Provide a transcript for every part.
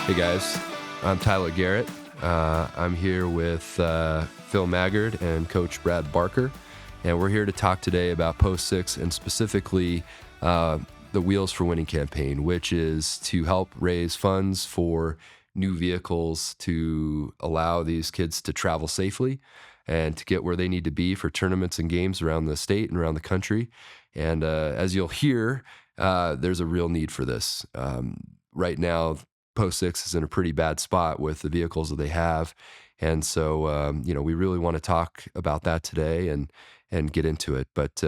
Hey guys, I'm Tyler Garrett. I'm here with Phil Maggard and Coach Brad Barker, and we're here to talk today about Post 6 and specifically the Wheels for Winning campaign, which is to help raise funds for new vehicles to allow these kids to travel safely and to get where they need to be for tournaments and games around the state and around the country. And as you'll hear, there's a real need for this. Right now, Post 6 is in a pretty bad spot with the vehicles that they have. And so, we really want to talk about that today and get into it. But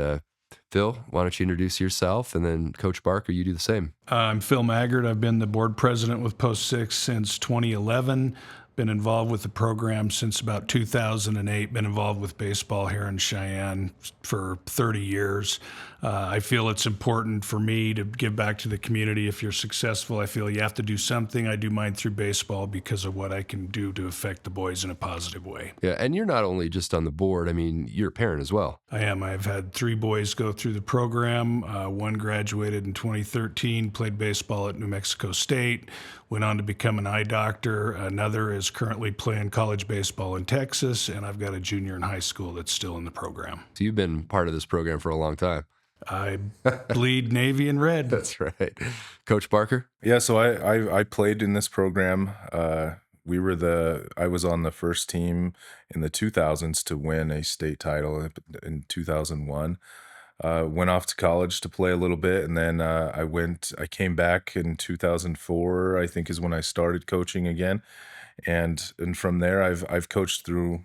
Phil, why don't you introduce yourself, and then Coach Barker, you do the same. I'm Phil Maggard. I've been the board president with Post 6 since 2011. Been involved with the program since about 2008. Been involved with baseball here in Cheyenne for 30 years. I feel it's important for me to give back to the community. If you're successful, I feel you have to do something. I do mine through baseball because of what I can do to affect the boys in a positive way. Yeah, and you're not only just on the board, I mean, you're a parent as well. I am. I've had 3 boys go through the program. One graduated in 2013, played baseball at New Mexico State, went on to become an eye doctor. Another is currently playing college baseball in Texas, and I've got a junior in high school that's still in the program. So you've been part of this program for a long time. I bleed Navy and red. That's right. Coach Barker? Yeah, so I played in this program. I was on the first team in the 2000s to win a state title in 2001. Went off to college to play a little bit, and then I came back in 2004, I think is when I started coaching again. And from there I've coached through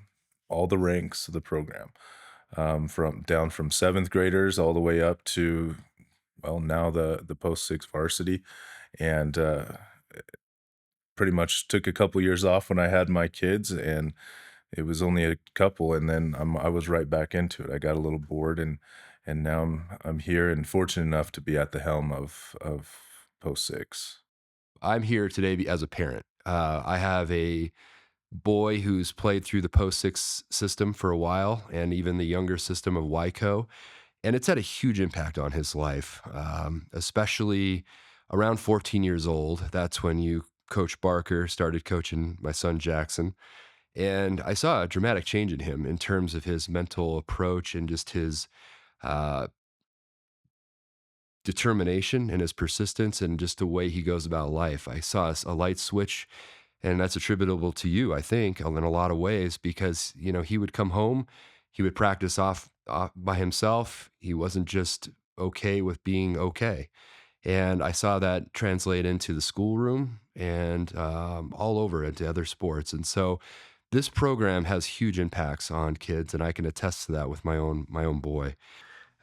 all the ranks of the program. From 7th graders all the way up to, well, now the Post 6 varsity, and pretty much took a couple years off when I had my kids, and it was only a couple, and then I was right back into it. I got a little bored, and now I'm here and fortunate enough to be at the helm of Post 6. I'm here today as a parent. I have a boy who's played through the Post 6 system for a while, and even the younger system of YCO. And it's had a huge impact on his life, especially around 14 years old. That's when you, Coach Barker, started coaching my son Jackson. And I saw a dramatic change in him in terms of his mental approach and just his determination and his persistence and just the way he goes about life. I saw a light switch, and that's attributable to you, I think, in a lot of ways, because, he would come home, he would practice off by himself. He wasn't just okay with being okay. And I saw that translate into the schoolroom and all over into other sports. And so this program has huge impacts on kids, and I can attest to that with my own boy.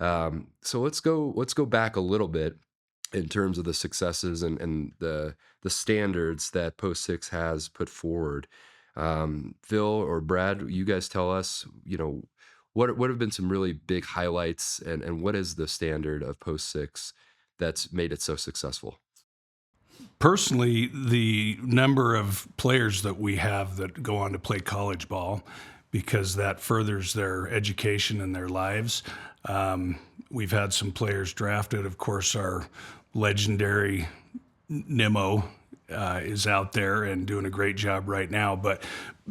So let's go back a little bit in terms of the successes and the standards that Post 6 has put forward. Phil or Brad, you guys tell us, what have been some really big highlights, and what is the standard of Post 6 that's made it so successful? Personally, the number of players that we have that go on to play college ball, because that furthers their education and their lives. We've had some players drafted. Of course, our legendary Nimmo is out there and doing a great job right now. But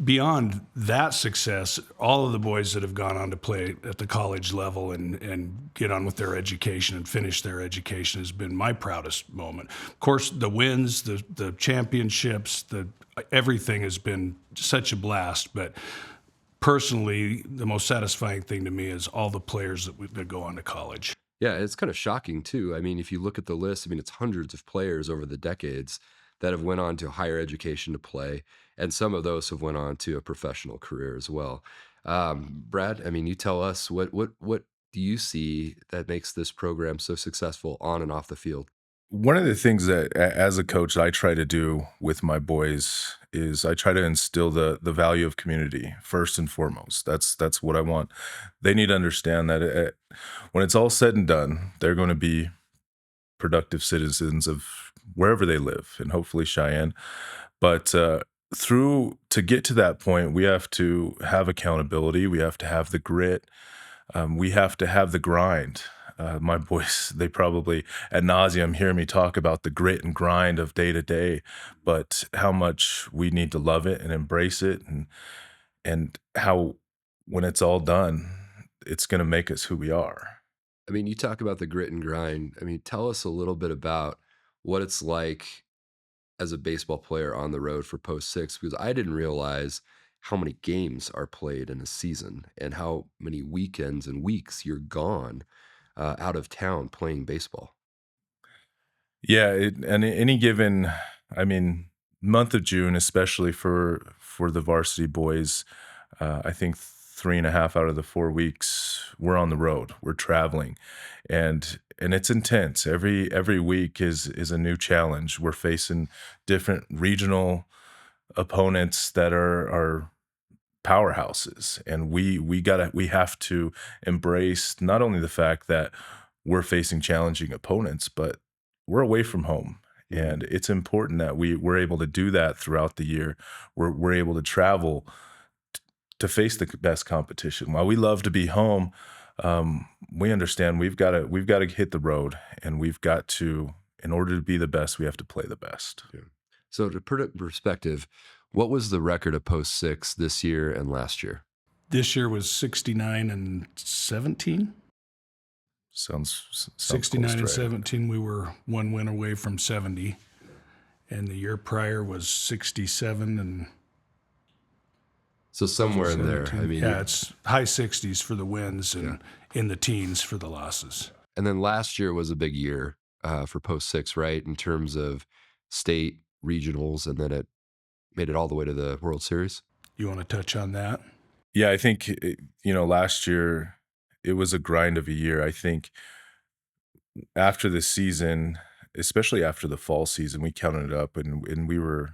beyond that success, all of the boys that have gone on to play at the college level and get on with their education and finish their education has been my proudest moment. Of course, the wins, the championships, everything has been such a blast. But personally, the most satisfying thing to me is all the players that go on to college. Yeah, it's kind of shocking too. I mean, if you look at the list, it's hundreds of players over the decades that have went on to higher education to play, and some of those have went on to a professional career as well. Brad, you tell us what do you see that makes this program so successful on and off the field? One of the things that, as a coach, I try to do with my boys is I try to instill the value of community first and foremost. That's what I want. They need to understand that when it's all said and done, they're going to be productive citizens of wherever they live, and hopefully Cheyenne. But to get to that point, we have to have accountability. We have to have the grit. We have to have the grind. My boys, they probably ad nauseum hear me talk about the grit and grind of day to day, but how much we need to love it and embrace it, and how when it's all done, it's going to make us who we are. I mean, you talk about the grit and grind. I mean, tell us a little bit about what it's like as a baseball player on the road for post six, because I didn't realize how many games are played in a season and how many weekends and weeks you're gone out of town playing baseball. Yeah, and any given, I mean, month of June, especially for the varsity boys, I think 3.5 out of the 4 weeks we're on the road. We're traveling, and it's intense. Every week is a new challenge. We're facing different regional opponents that are powerhouses, and we have to embrace not only the fact that we're facing challenging opponents, but we're away from home. Mhm. And it's important that we're able to do that throughout the year. We're able to travel to face the best competition. While we love to be home, we understand we've got to hit the road, and we've got to, in order to be the best, we have to play the best. Yeah. So to put it in perspective, what was the record of post six this year and last year? This year was 69 and 17. Sounds 69 close to and right. 17. We were one win away from 70. And the year prior was 67 and So somewhere in there. 17. I mean, Yeah, it's high 60s for the wins and in the teens for the losses. and then last year was a big year for post six, right? In terms of state regionals, and then it made it all the way to the World Series. You want to touch on that? Yeah, I think last year it was a grind of a year. I think after the season, especially after the fall season, we counted it up, and we were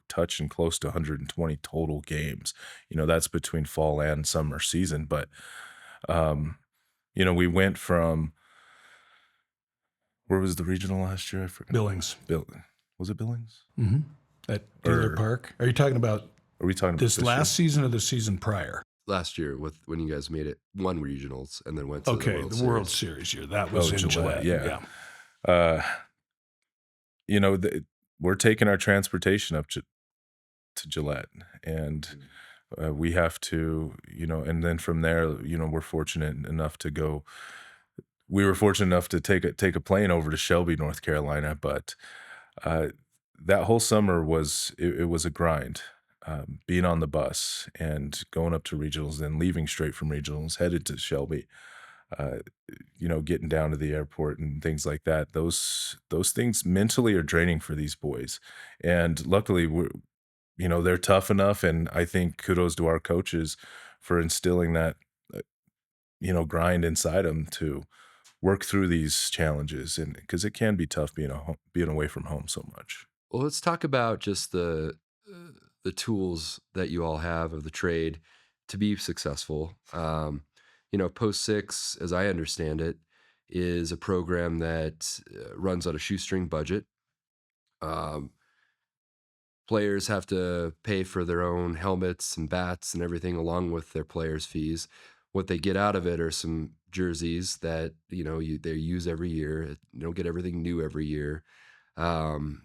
touching close to 120 total games. That's between fall and summer season. But we went from, where was the regional last year? I forgot. Billings. Was it Billings? Mm-hmm. At Dealer Or Park. Are you talking about are we talking about this year? last season or the season priar? Last year, with when you guys made it, won regionals, and then went to Okay, the the World Series. Series year. That was in Gillette. Yeah. Uh, we're taking our transportation up to Gillette, and we have to, and then from there, we're fortunate enough to go. We were fortunate enough to take a plane over to Shelby, North Carolina, but uh, that whole summer it was a grind. Being on the bus and going up to regionals, then leaving straight from regionals, headed to Shelby, uh, getting down to the airport and things like that. Those things mentally are draining for these boys, and luckily they're tough enough. And I think kudos to our coaches for instilling that grind inside them to work through these challenges, and because it can be tough being away from home so much. Well, let's talk about just the tools that you all have of the trade to be successful. Post six, as I understand it, is a program that runs on a shoestring budget. Um, Players have to pay for their own helmets and bats and everything along with their players' fees. What they get out of it are some jerseys that they use every year. You don't get everything new every year. And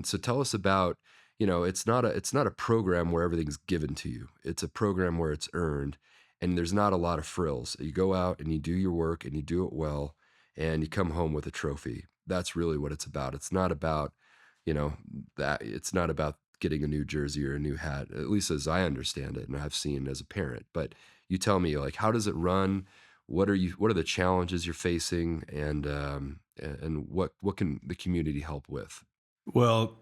so tell us about, it's not a program where everything's given to you. It's a program where it's earned, and there's not a lot of frills. You go out and you do your work and you do it well, and you come home with a trophy. That's really what it's about. It's not about, that it's not about getting a new jersey or a new hat, at least as I understand it and I've seen as a parent. But you tell me, like, how does it run? What are the challenges you're facing, and what can the community help with? Well,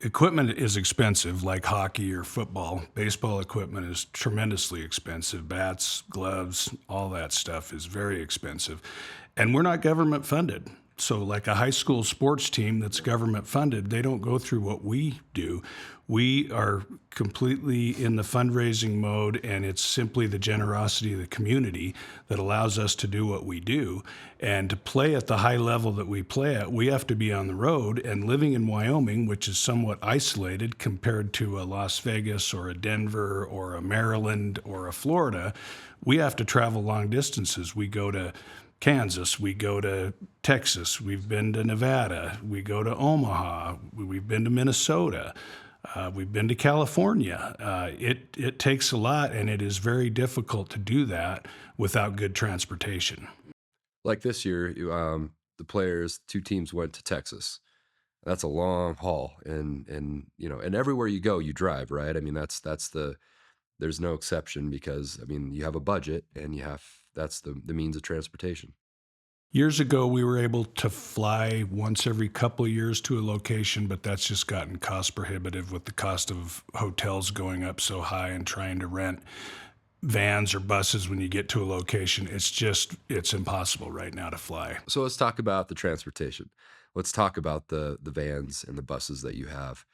equipment is expensive, like hockey or football. Baseball equipment is tremendously expensive. Bats, gloves, all that stuff is very expensive. And we're not government funded. So like a high school sports team that's government funded, they don't go through what we do. We are completely in the fundraising mode, and it's simply the generosity of the community that allows us to do what we do. And to play at the high level that we play at, we have to be on the road, and living in Wyoming, which is somewhat isolated compared to a Las Vegas or a Denver or a Maryland or a Florida, we have to travel long distances. We go to Kansas, we go to Texas, we've been to Nevada, we go to Omaha, we've been to Minnesota, we've been to California. It takes a lot, and it is very difficult to do that without good transportation. Like this year, the players, two teams went to Texas. That's a long haul, and and everywhere you go, you drive, right? I mean, that's there's no exception because I mean, you have a budget, and that's the means of transportation. Years ago, we were able to fly once every couple of years to a location, but that's just gotten cost prohibitive with the cost of hotels going up so high and trying to rent vans or buses when you get to a location. It's impossible right now to fly. So let's talk about the transportation. Let's talk about the vans and the buses that you have.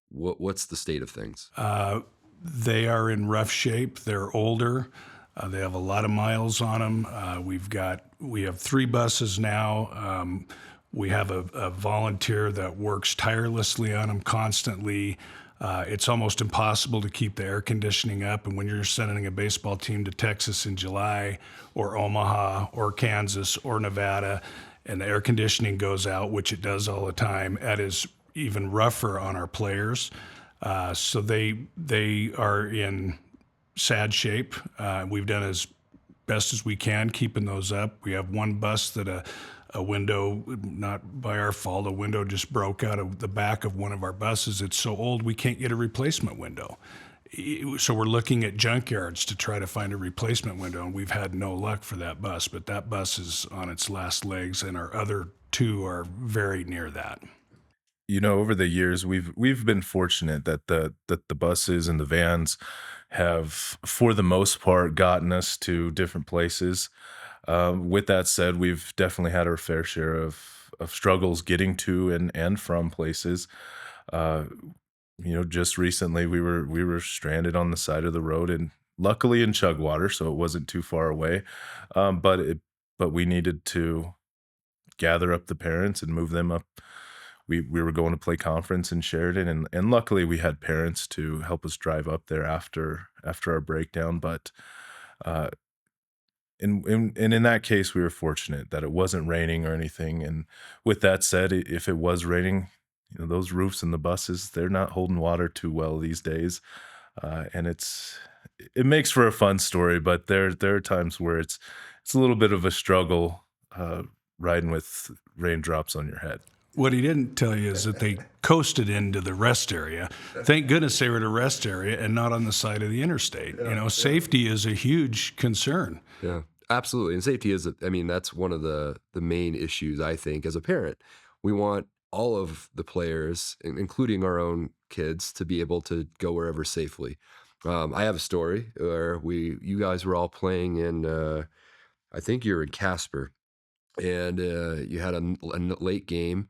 What's the state of things? They are in rough shape. They're older. They have a lot of miles on them. We have 3 buses now. We have a volunteer that works tirelessly on them constantly. It's almost impossible to keep the air conditioning up. And when you're sending a baseball team to Texas in July, or Omaha, or Kansas, or Nevada, and the air conditioning goes out, which it does all the time, that is even rougher on our players. So they are in sad shape. We've done as best as we can keeping those up. We have one bus that a window, not by our fault, a window just broke out of the back of one of our buses. It's so old we can't get a replacement window. So we're looking at junkyards to try to find a replacement window, and we've had no luck for that bus. But that bus is on its last legs, and our other 2 are very near that. Over the years, we've been fortunate that the buses and the vans have, for the most part, gotten us to different places. With that said, we've definitely had our fair share of struggles getting to and from places. Uh, just recently we were stranded on the side of the road, and luckily in Chugwater, so it wasn't too far away. But we needed to gather up the parents and move them up. We were going to play conference in Sheridan, and luckily we had parents to help us drive up there after our breakdown. But uh, in that case, we were fortunate that it wasn't raining or anything. And with that said, if it was raining, those roofs and the buses, they're not holding water too well these days. And it makes for a fun story, but there are times where it's a little bit of a struggle riding with raindrops on your head. What he didn't tell you is that they coasted into the rest area. Thank goodness they were at a rest area and not on the side of the interstate. Safety is a huge concern. Yeah, absolutely. And safety is, I mean, that's one of the main issues, I think, as a parent. We want all of the players, including our own kids, to be able to go wherever safely. I have a story where you guys were all playing in, I think you were in Casper, and you had a late game,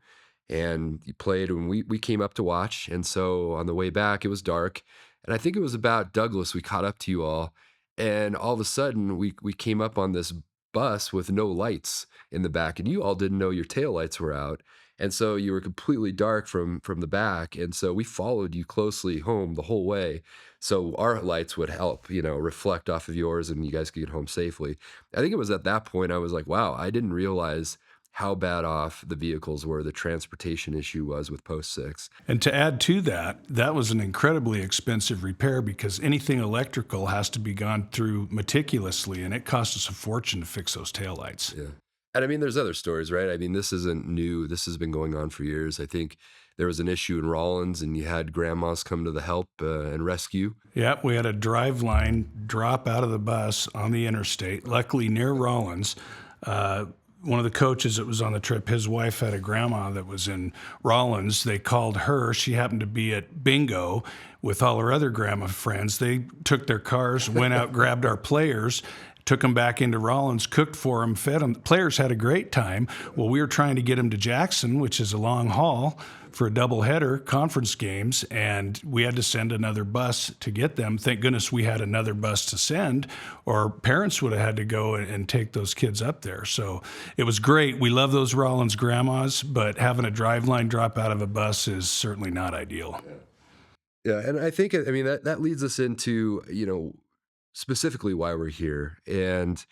and you played, and we came up to watch. And so on the way back, it was dark, and I think it was about Douglas. We caught up to you all, and all of a sudden we came up on this bus with no lights in the back, and you all didn't know your taillights were out. And so you were completely dark from the back, and so we followed you closely home the whole way, so our lights would help, reflect off of yours, and you guys could get home safely. I think it was at that point I was like, wow, I didn't realize how bad off the vehicles were, the transportation issue was with Post 6. And to add to that, that was an incredibly expensive repair because anything electrical has to be gone through meticulously, and it cost us a fortune to fix those taillights. Yeah. And I mean, there's other stories, right? I mean, this isn't new. This has been going on for years. I think there was an issue in Rollins, and you had grandmas come to the help and rescue. Yep, we had a drive line drop out of the bus on the interstate, luckily near Rollins. One of the coaches that was on the trip, his wife had a grandma that was in Rollins. They called her. She happened to be at bingo with all her other grandma friends. They took their cars, went out, grabbed our players, took them back into Rollins, cooked for them, fed them. The players had a great time. Well, we were trying to get them to Jackson, which is a long haul, for a doubleheader conference games, and we had to send another bus to get them. Thank goodness we had another bus to send, or parents would have had to go and take those kids up there. So it was great. We love those Rollins grandmas, but having a drive line drop out of a bus is certainly not ideal. Yeah, and I think, I mean, that leads us into, specifically why we're here. And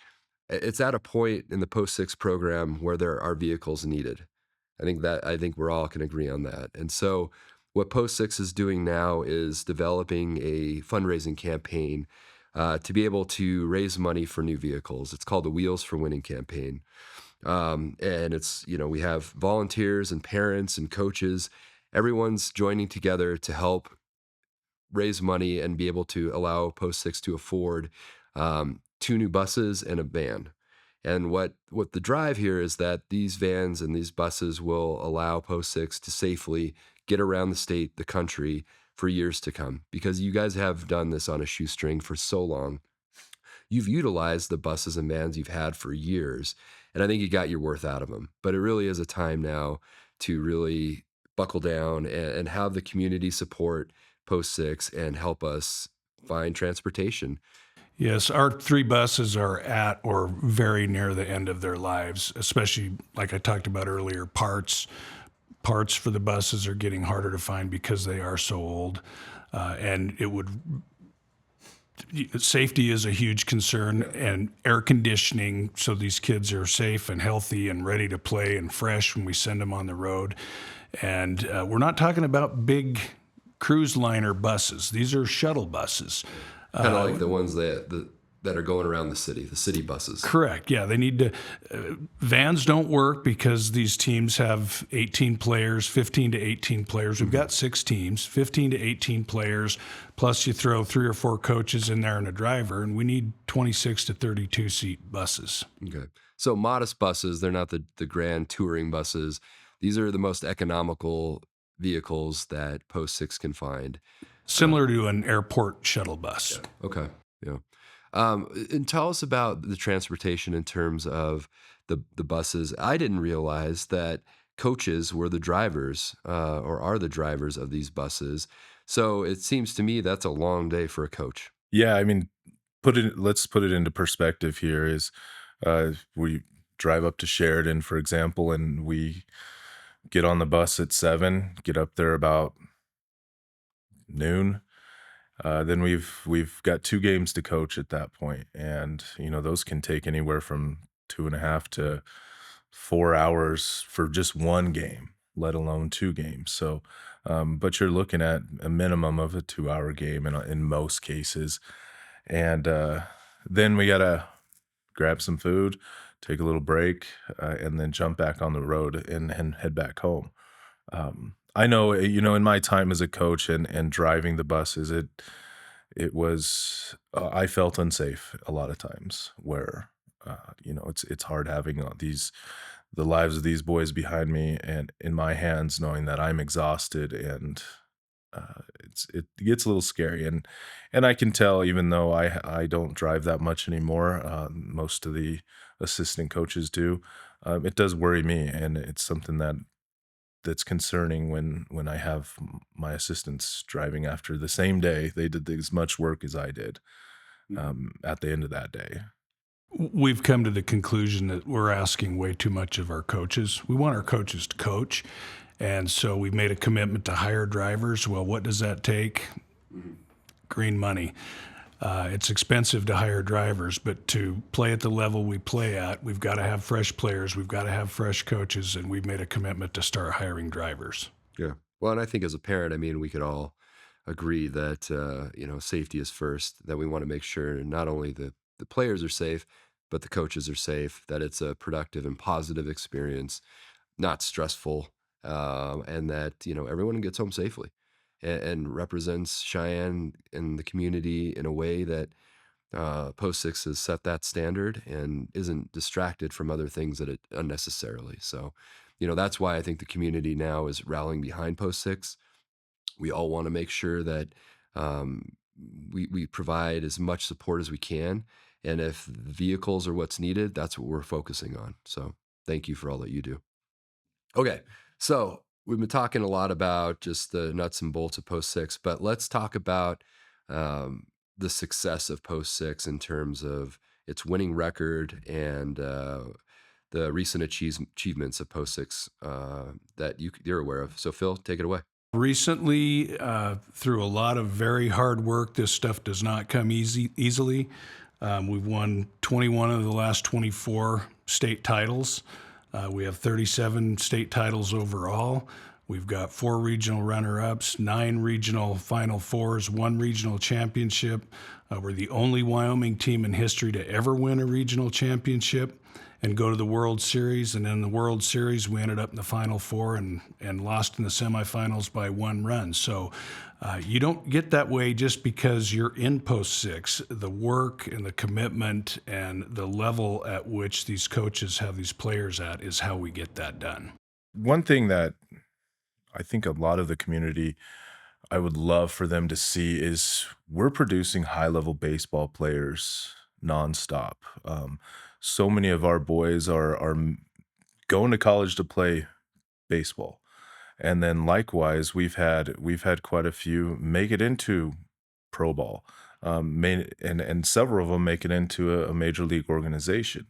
it's at a point in the post six program where there are vehicles needed. I think we're all can agree on that. And so what Post Six is doing now is developing a fundraising campaign to be able to raise money for new vehicles. It's called the Wheels for Winning campaign. And it's, we have volunteers and parents and coaches. Everyone's joining together to help raise money and be able to allow Post Six to afford two new buses and a van. And what the drive here is that these vans and these buses will allow Post Six to safely get around the state, the country for years to come. Because you guys have done this on a shoestring for so long. You've utilized the buses and vans you've had for years, and I think you got your worth out of them. But it really is a time now to really buckle down and have the community support Post Six and help us find transportation. Yes, our 3 buses are at or very near the end of their lives, especially like I talked about earlier, parts. Parts for the buses are getting harder to find because they are so old. And safety is a huge concern, and air conditioning so these kids are safe and healthy and ready to play and fresh when we send them on the road. And we're not talking about big cruise liner buses. These are shuttle buses. Kind of like the ones that are going around the city buses. Correct. Yeah, they need to. Vans don't work because these teams have 18 players, 15 to 18 players. We've got 6 teams, 15 to 18 players, plus you throw 3 or 4 coaches in there and a driver, and we need 26 to 32 seat buses. Okay. So modest buses, they're not the grand touring buses. These are the most economical vehicles that Post Six can find. Similar to an airport shuttle bus. Yeah. Okay. Yeah. And tell us about the transportation in terms of the buses. I didn't realize that coaches were the drivers or are the drivers of these buses. So it seems to me that's a long day for a coach. Yeah, I mean, let's put it into perspective here is we drive up to Sheridan, for example, and we get on the bus at 7, get up there about noon. Then we've got 2 games to coach at that point, and those can take anywhere from 2.5 to 4 hours for just one game, let alone 2 games. So, but you're looking at a minimum of a 2-hour game in most cases, and then we gotta grab some food, take a little break, and then jump back on the road and head back home. I know, in my time as a coach and driving the buses, it was I felt unsafe a lot of times where it's hard having the lives of these boys behind me and in my hands, knowing that I'm exhausted, and it gets a little scary, and I can tell, even though I don't drive that much anymore, most of the assistant coaches do. It does worry me, and it's something that's concerning when I have my assistants driving after the same day. They did as much work as I did at the end of that day. We've come to the conclusion that we're asking way too much of our coaches. We want our coaches to coach, and so we've made a commitment to hire drivers. Well, what does that take? Green money. It's expensive to hire drivers, but to play at the level we play at, we've got to have fresh players, we've got to have fresh coaches, and we've made a commitment to start hiring drivers. Yeah. Well, and I think as a parent, I mean, we could all agree that safety is first. That we want to make sure not only the players are safe, but the coaches are safe. That it's a productive and positive experience, not stressful, and that everyone gets home safely and represents Cheyenne and the community in a way that Post Six has set that standard and isn't distracted from other things that it unnecessarily. So, that's why I think the community now is rallying behind Post Six. We all want to make sure that we provide as much support as we can. And if vehicles are what's needed, that's what we're focusing on. So thank you for all that you do. Okay, so we've been talking a lot about just the nuts and bolts of Post Six, but let's talk about the success of Post Six in terms of its winning record and the recent achievements of Post Six that you're aware of. So Phil, take it away. Recently, through a lot of very hard work, this stuff does not come easily. We've won 21 of the last 24 state titles. We have 37 state titles overall. We've got 4 regional runner-ups, 9 regional Final Fours, 1 regional championship. We're the only Wyoming team in history to ever win a regional championship and go to the World Series. And in the World Series, we ended up in the Final Four and lost in the semifinals by 1 run. So you don't get that way just because you're in Post 6. The work and the commitment and the level at which these coaches have these players at is how we get that done. One thing that I think a lot of the community I would love for them to see is we're producing high level baseball players nonstop. So many of our boys are going to college to play baseball, and then likewise we've had quite a few make it into pro ball, and several of them make it into a major league organization.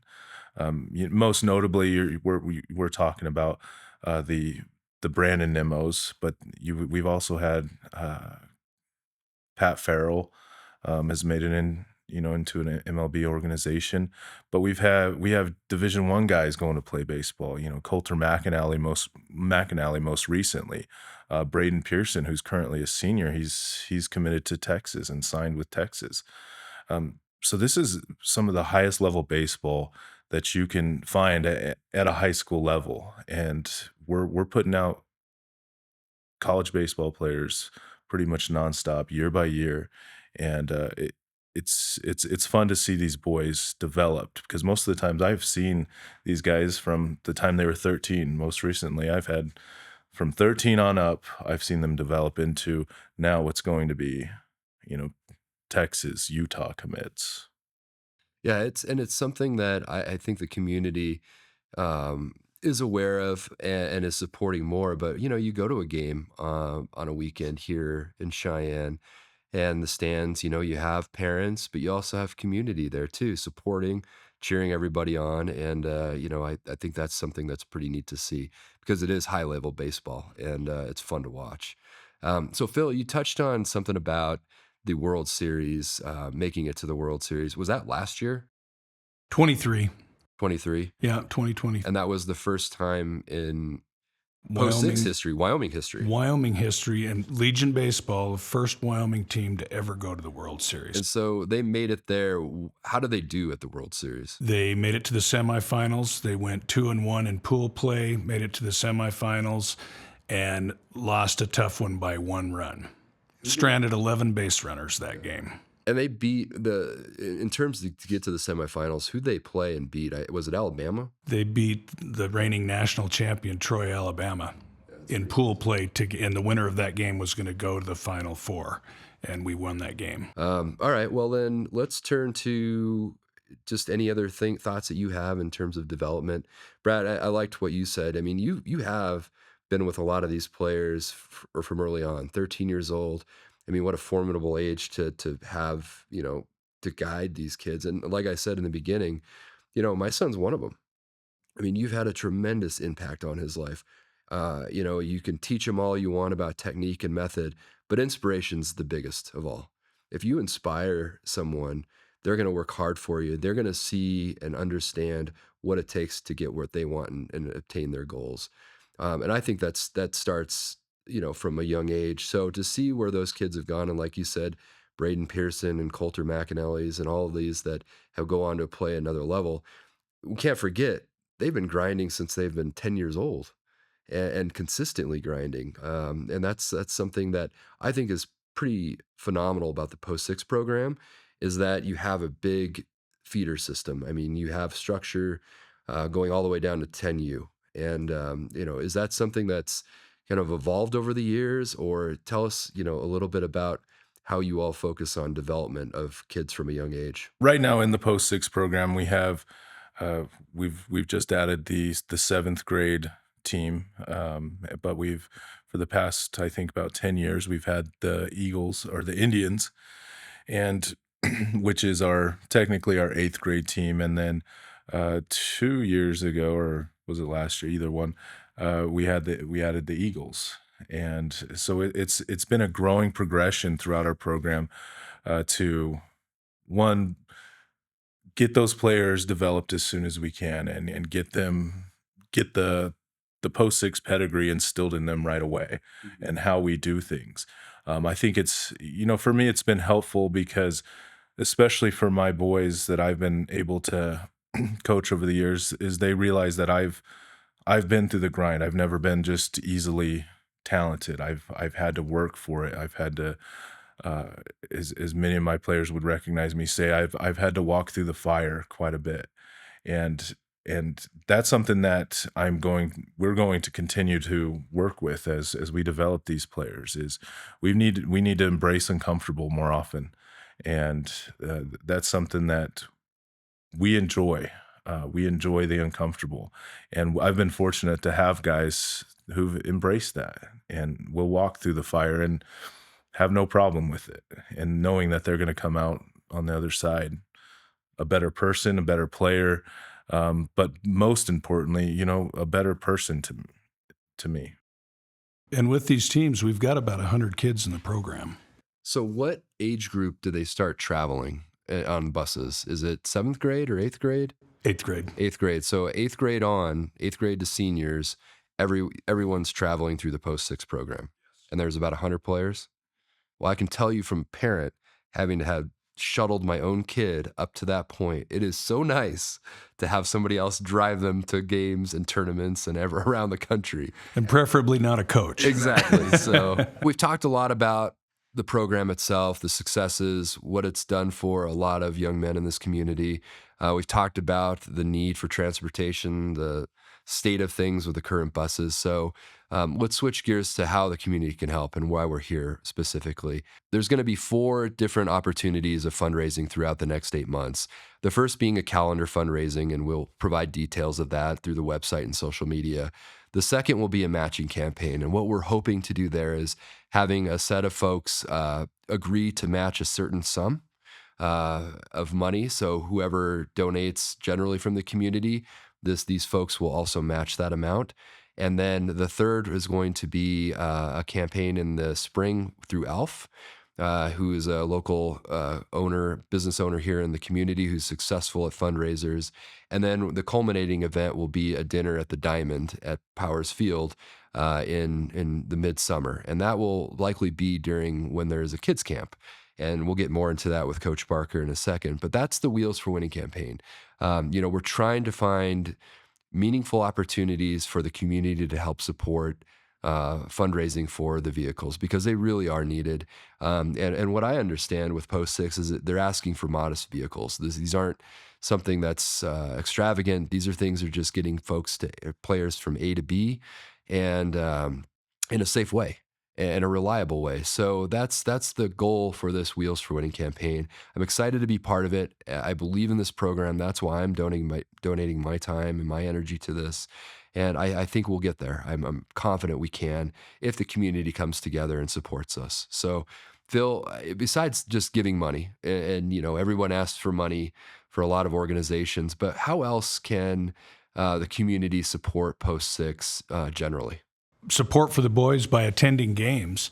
Most notably, we're talking about the Brandon Nemos, but we've also had Pat Farrell has made it into an MLB organization, but we have Division One guys going to play baseball. Coulter McAnally most recently, Braden Pearson, who's currently a senior, he's committed to Texas and signed with Texas. So this is some of the highest level baseball that you can find at a high school level, and we're putting out college baseball players pretty much nonstop year by year, and it's fun to see these boys developed because most of the times I've seen these guys from the time they were 13. Most recently, I've had from 13 on up. I've seen them develop into now what's going to be, you know, Texas, Utah commits. Yeah, it's something that I think the community is aware of and is supporting more. But you go to a game on a weekend here in Cheyenne, and the stands. You have parents, but you also have community there too, supporting, cheering everybody on, and I think that's something that's pretty neat to see because it is high level baseball and it's fun to watch. So Phil, you touched on something about the World Series, making it to the World Series. Was that last year? 23. 23? Yeah, 2020. And that was the first time in post six Wyoming, history, Wyoming history. Wyoming history, and Legion Baseball, the first Wyoming team to ever go to the World Series. And so they made it there. How did they do at the World Series? They made it to the semifinals. They went 2-1 in pool play, made it to the semifinals, and lost a tough one by 1 run. Stranded 11 base runners that game. And they beat in terms to get to the semifinals, who'd they play and beat? Was it Alabama? They beat the reigning national champion, Troy, Alabama, in pool play, and the winner of that game was going to go to the Final Four, and we won that game. All right, well then let's turn to just any other thoughts that you have in terms of development. Brad, I liked what you said. I mean, you have been with a lot of these players from early on, 13 years old. I mean, what a formidable age to have, to guide these kids. And like I said in the beginning, my son's one of them. I mean, you've had a tremendous impact on his life. You can teach him all you want about technique and method, but inspiration's the biggest of all. If you inspire someone, they're going to work hard for you. They're going to see and understand what it takes to get what they want and obtain their goals. And I think that starts, from a young age. So to see where those kids have gone, and like you said, Braden Pearson and Coulter McAnally's and all of these that have go on to play another level, we can't forget they've been grinding since they've been 10 years old and consistently grinding. And that's something that I think is pretty phenomenal about the Post 6 program is that you have a big feeder system. I mean, you have structure going all the way down to 10U. And, is that something that's kind of evolved over the years, or tell us, a little bit about how you all focus on development of kids from a young age? Right now in the Post 6 program, we have we've just added the 7th grade team, but we've for the past I think about 10 years we've had the Eagles or the Indians, and which is our technically our 8th grade team, and then 2 years ago, or was it last year? Either one. We added the Eagles, and so it's been a growing progression throughout our program to one get those players developed as soon as we can, and get the post six pedigree instilled in them right away, and how we do things. I think it's, for me, it's been helpful because, especially for my boys that I've been able to coach over the years, is they realize that I've been through the grind. I've never been just easily talented. I've had to work for it. I've had to, uh, as many of my players would recognize me say, I've had to walk through the fire quite a bit, and that's something that we're going to continue to work with as we develop these players. Is we need to embrace uncomfortable more often, and that's something that we enjoy. We enjoy the uncomfortable, and I've been fortunate to have guys who've embraced that and will walk through the fire and have no problem with it, and knowing that they're going to come out on the other side a better person, a better player, but most importantly, a better person to me. And with these teams, we've got about 100 kids in the program. So, what age group do they start traveling on buses? Is it 7th grade or 8th grade? 8th grade. 8th grade. So, 8th grade 8th grade to seniors, everyone's traveling through the Post 6 program. And there's about 100 players. Well, I can tell you from a parent, having to have shuttled my own kid up to that point, it is so nice to have somebody else drive them to games and tournaments and ever around the country. And preferably not a coach. Exactly. So we've talked a lot about the program itself, the successes, what it's done for a lot of young men in this community. We've talked about the need for transportation, the state of things with the current buses. So let's switch gears to how the community can help and why we're here specifically. There's going to be 4 different opportunities of fundraising throughout the next 8 months. The first being a calendar fundraising, and we'll provide details of that through the website and social media. The second will be a matching campaign. And what we're hoping to do there is having a set of folks agree to match a certain sum of money. So whoever donates generally from the community, these folks will also match that amount. And then the third is going to be a campaign in the spring through ALF, who is a local business owner here in the community who's successful at fundraisers. And then the culminating event will be a dinner at the Diamond at Powers Field in the midsummer. And that will likely be during when there's a kids camp. And we'll get more into that with Coach Barker in a second. But that's the Wheels for Winning campaign. We're trying to find meaningful opportunities for the community to help support fundraising for the vehicles because they really are needed. And what I understand with Post 6 is that they're asking for modest vehicles. These aren't something that's extravagant. These are things that are just getting players from A to B and in a safe way. In a reliable way. So that's the goal for this Wheels for Winning campaign. I'm excited to be part of it. I believe in this program. That's why I'm donating my time and my energy to this. And I think we'll get there. I'm confident we can if the community comes together and supports us. So, Phil, besides just giving money, and everyone asks for money for a lot of organizations, but how else can the community support Post 6 generally? Support for the boys by attending games.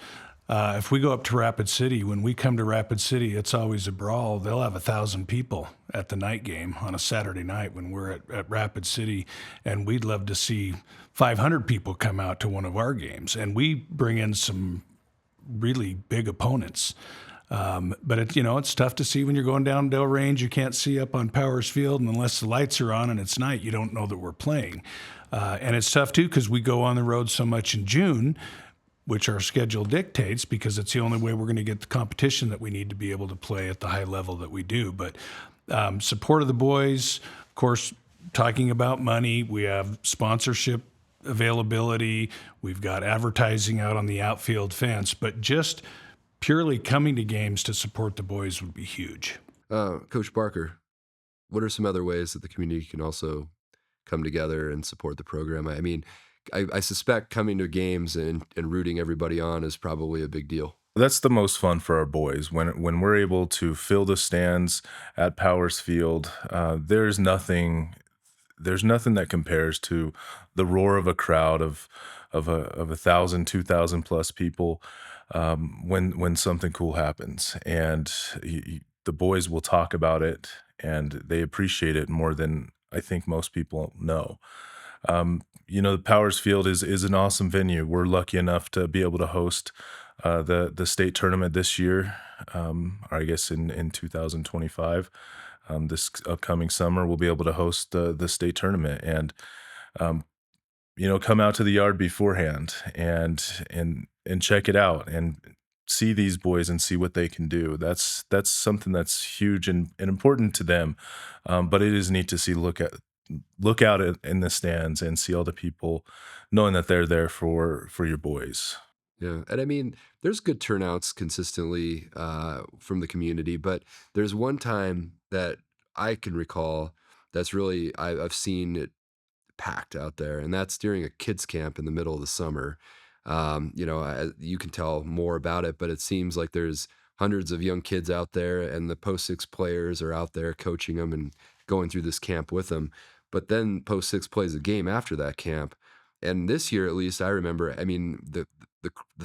If we go up to Rapid City, when we come to Rapid City, it's always a brawl. They'll have 1,000 people at the night game on a Saturday night when we're at Rapid City, and we'd love to see 500 people come out to one of our games. And we bring in some really big opponents. But it's tough to see when you're going down Dell Range. You can't see up on Powers Field, and unless the lights are on and it's night, you don't know that we're playing. And it's tough too because we go on the road so much in June, which our schedule dictates, because it's the only way we're going to get the competition that we need to be able to play at the high level that we do. But support of the boys, of course, talking about money, we have sponsorship availability, we've got advertising out on the outfield fence, but just purely coming to games to support the boys would be huge. Coach Barker, what are some other ways that the community can also come together and support the program? I mean, I suspect coming to games and rooting everybody on is probably a big deal. That's the most fun for our boys when we're able to fill the stands at Powers Field. There's nothing that compares to the roar of a crowd of 1,000, 2,000 plus people when something cool happens, and the boys will talk about it and they appreciate it more than I think most people know. The Powers Field is an awesome venue. We're lucky enough to be able to host the state tournament this year, or I guess in 2025. This upcoming summer, we'll be able to host the state tournament, and um, come out to the yard beforehand and check it out and see these boys and see what they can do. That's something that's huge and important to them. But it is neat to see look out in the stands and see all the people knowing that they're there for your boys. Yeah, and I mean, there's good turnouts consistently from the community, but there's one time that I can recall that's really I've seen it packed out there, and that's during a kids camp in the middle of the summer. You can tell more about it, but it seems like there's hundreds of young kids out there, and the Post Six players are out there coaching them and going through this camp with them. But then Post Six plays a game after that camp, and this year at least I remember. I mean, the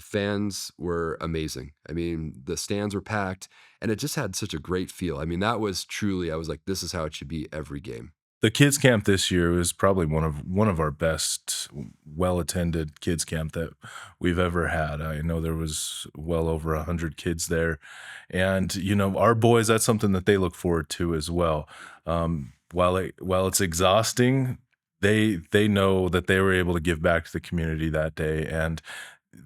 fans were amazing. I mean, the stands were packed, and it just had such a great feel. I mean, that was truly. I was like, this is how it should be every game. The kids camp this year was probably one of our best, well attended kids camp that we've ever had. I know there was well over 100 kids there, and our boys. That's something that they look forward to as well. While it's exhausting, they know that they were able to give back to the community that day, and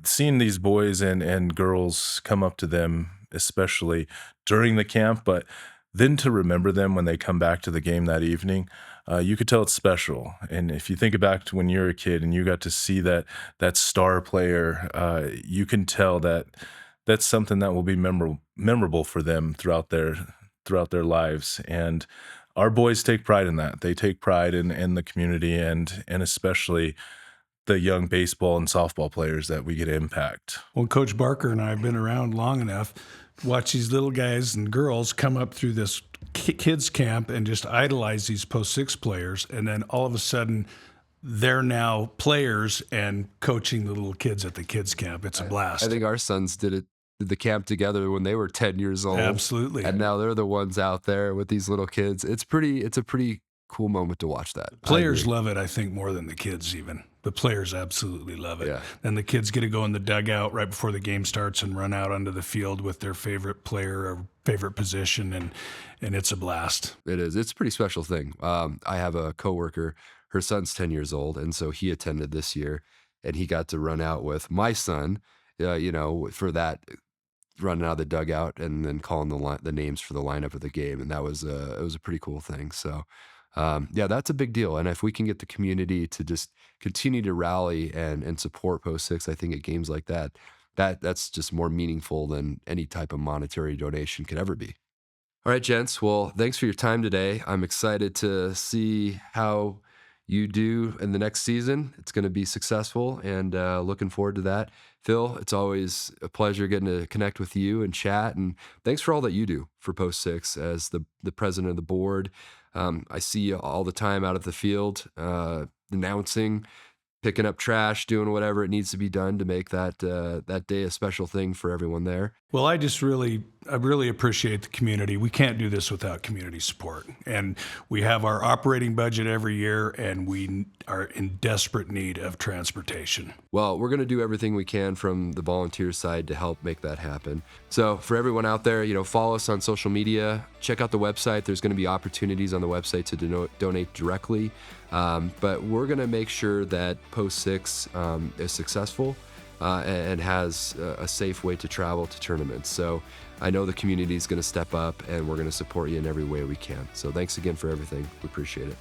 seeing these boys and girls come up to them, especially during the camp, but then to remember them when they come back to the game that evening, you could tell it's special. And if you think back to when you're a kid and you got to see that star player, you can tell that that's something that will be memorable for them throughout their lives. And our boys take pride in that. They take pride in the community and especially the young baseball and softball players that we get to impact. Well, Coach Barker and I have been around long enough to watch these little guys and girls come up through this kids camp and just idolize these Post Six players, and then all of a sudden they're now players and coaching the little kids at the kids camp. It's a blast. I think our sons did the camp together when they were 10 years old. Absolutely. And now they're the ones out there with these little kids. It's a pretty cool moment to watch that. Players love it, I think, more than the kids even. The players absolutely love it. Yeah. And the kids get to go in the dugout right before the game starts and run out onto the field with their favorite player or favorite position, and it's a blast. It is. It's a pretty special thing. I have a coworker, her son's 10 years old, and so he attended this year, and he got to run out with my son, for that running out of the dugout and then calling the names for the lineup of the game, and it was a pretty cool thing. So. That's a big deal. And if we can get the community to just continue to rally and support Post Six, I think at games like that's just more meaningful than any type of monetary donation could ever be. All right, gents. Well, thanks for your time today. I'm excited to see how you do in the next season. It's going to be successful, and looking forward to that. Phil, it's always a pleasure getting to connect with you and chat, and thanks for all that you do for Post Six as the president of the board. I see you all the time out at the field, announcing, picking up trash, doing whatever it needs to be done to make that day a special thing for everyone there. Well, I really appreciate the community. We can't do this without community support. And we have our operating budget every year, and we are in desperate need of transportation. Well, we're going to do everything we can from the volunteer side to help make that happen. So for everyone out there, follow us on social media, check out the website. There's going to be opportunities on the website to donate directly. But we're going to make sure that Post Six is successful and has a safe way to travel to tournaments. So I know the community is going to step up, and we're going to support you in every way we can. So thanks again for everything. We appreciate it.